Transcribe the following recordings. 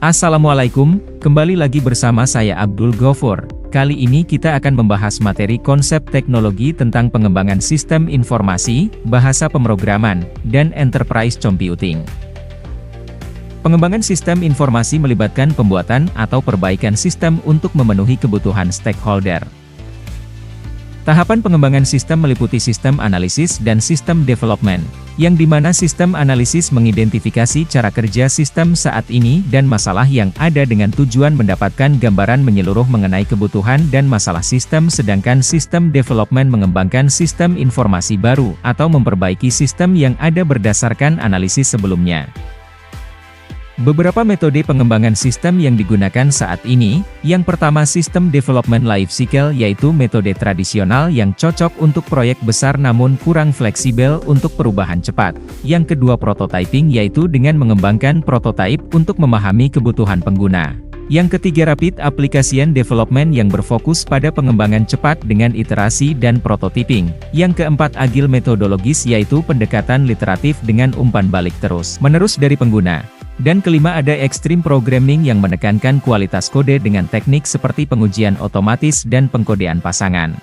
Assalamualaikum, kembali lagi bersama saya Abdul Gofur. Kali ini kita akan membahas materi konsep teknologi tentang pengembangan sistem informasi, bahasa pemrograman, dan enterprise computing. Pengembangan sistem informasi melibatkan pembuatan atau perbaikan sistem untuk memenuhi kebutuhan stakeholder. Tahapan pengembangan sistem meliputi sistem analisis dan sistem development, yang dimana sistem analisis mengidentifikasi cara kerja sistem saat ini dan masalah yang ada dengan tujuan mendapatkan gambaran menyeluruh mengenai kebutuhan dan masalah sistem, sedangkan sistem development mengembangkan sistem informasi baru atau memperbaiki sistem yang ada berdasarkan analisis sebelumnya. Beberapa metode pengembangan sistem yang digunakan saat ini, yang pertama sistem development life cycle yaitu metode tradisional yang cocok untuk proyek besar namun kurang fleksibel untuk perubahan cepat. Yang kedua prototyping yaitu dengan mengembangkan prototipe untuk memahami kebutuhan pengguna. Yang ketiga rapid application development yang berfokus pada pengembangan cepat dengan iterasi dan prototyping. Yang keempat agile metodologis yaitu pendekatan literatif dengan umpan balik terus-menerus dari pengguna. Dan kelima ada extreme programming yang menekankan kualitas kode dengan teknik seperti pengujian otomatis dan pengkodean pasangan.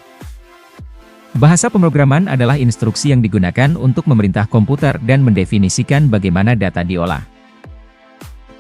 Bahasa pemrograman adalah instruksi yang digunakan untuk memerintah komputer dan mendefinisikan bagaimana data diolah.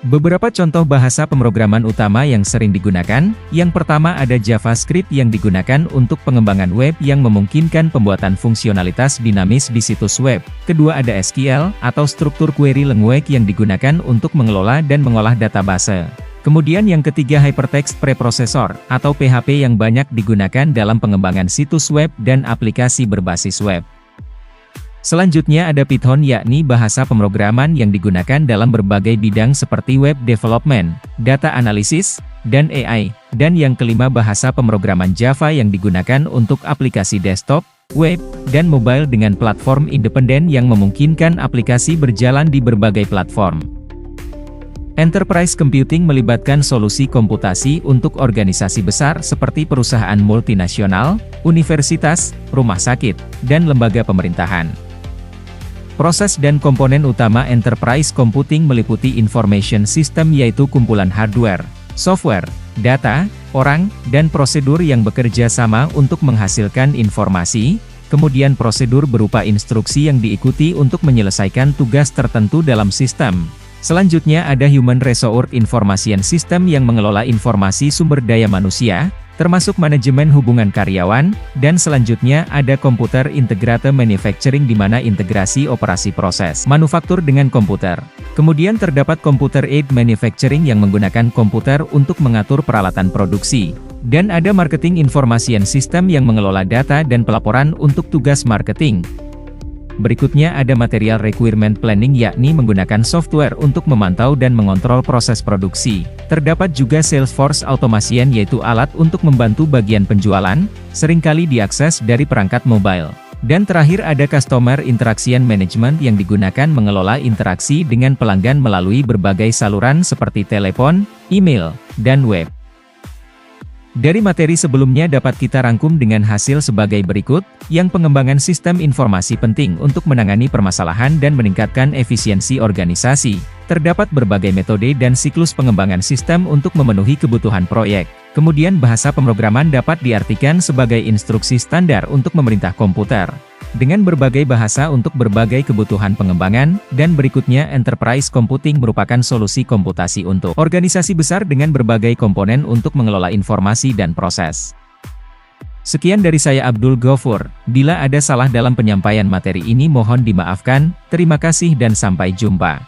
Beberapa contoh bahasa pemrograman utama yang sering digunakan, yang pertama ada JavaScript yang digunakan untuk pengembangan web yang memungkinkan pembuatan fungsionalitas dinamis di situs web. Kedua ada SQL, atau struktur query language yang digunakan untuk mengelola dan mengolah database. Kemudian yang ketiga Hypertext Preprocessor, atau PHP yang banyak digunakan dalam pengembangan situs web dan aplikasi berbasis web. Selanjutnya ada Python yakni bahasa pemrograman yang digunakan dalam berbagai bidang seperti web development, data analysis, dan AI. Dan yang kelima bahasa pemrograman Java yang digunakan untuk aplikasi desktop, web, dan mobile dengan platform independen yang memungkinkan aplikasi berjalan di berbagai platform. Enterprise computing melibatkan solusi komputasi untuk organisasi besar seperti perusahaan multinasional, universitas, rumah sakit, dan lembaga pemerintahan. Proses dan komponen utama enterprise computing meliputi information system yaitu kumpulan hardware, software, data, orang, dan prosedur yang bekerja sama untuk menghasilkan informasi, kemudian prosedur berupa instruksi yang diikuti untuk menyelesaikan tugas tertentu dalam sistem. Selanjutnya ada Human Resource Information System yang mengelola informasi sumber daya manusia, termasuk manajemen hubungan karyawan, dan selanjutnya ada Computer Integrated Manufacturing di mana integrasi operasi proses manufaktur dengan komputer. Kemudian terdapat Computer Aided Manufacturing yang menggunakan komputer untuk mengatur peralatan produksi. Dan ada Marketing Information System yang mengelola data dan pelaporan untuk tugas marketing. Berikutnya ada Material Requirement Planning yakni menggunakan software untuk memantau dan mengontrol proses produksi. Terdapat juga Salesforce Automation yaitu alat untuk membantu bagian penjualan, seringkali diakses dari perangkat mobile. Dan terakhir ada Customer Interaction Management yang digunakan mengelola interaksi dengan pelanggan melalui berbagai saluran seperti telepon, email, dan web. Dari materi sebelumnya dapat kita rangkum dengan hasil sebagai berikut, yang pengembangan sistem informasi penting untuk menangani permasalahan dan meningkatkan efisiensi organisasi. Terdapat berbagai metode dan siklus pengembangan sistem untuk memenuhi kebutuhan proyek. Kemudian bahasa pemrograman dapat diartikan sebagai instruksi standar untuk memerintah komputer. Dengan berbagai bahasa untuk berbagai kebutuhan pengembangan, dan berikutnya enterprise computing merupakan solusi komputasi untuk organisasi besar dengan berbagai komponen untuk mengelola informasi dan proses. Sekian dari saya Abdul Gofur, bila ada salah dalam penyampaian materi ini mohon dimaafkan, terima kasih dan sampai jumpa.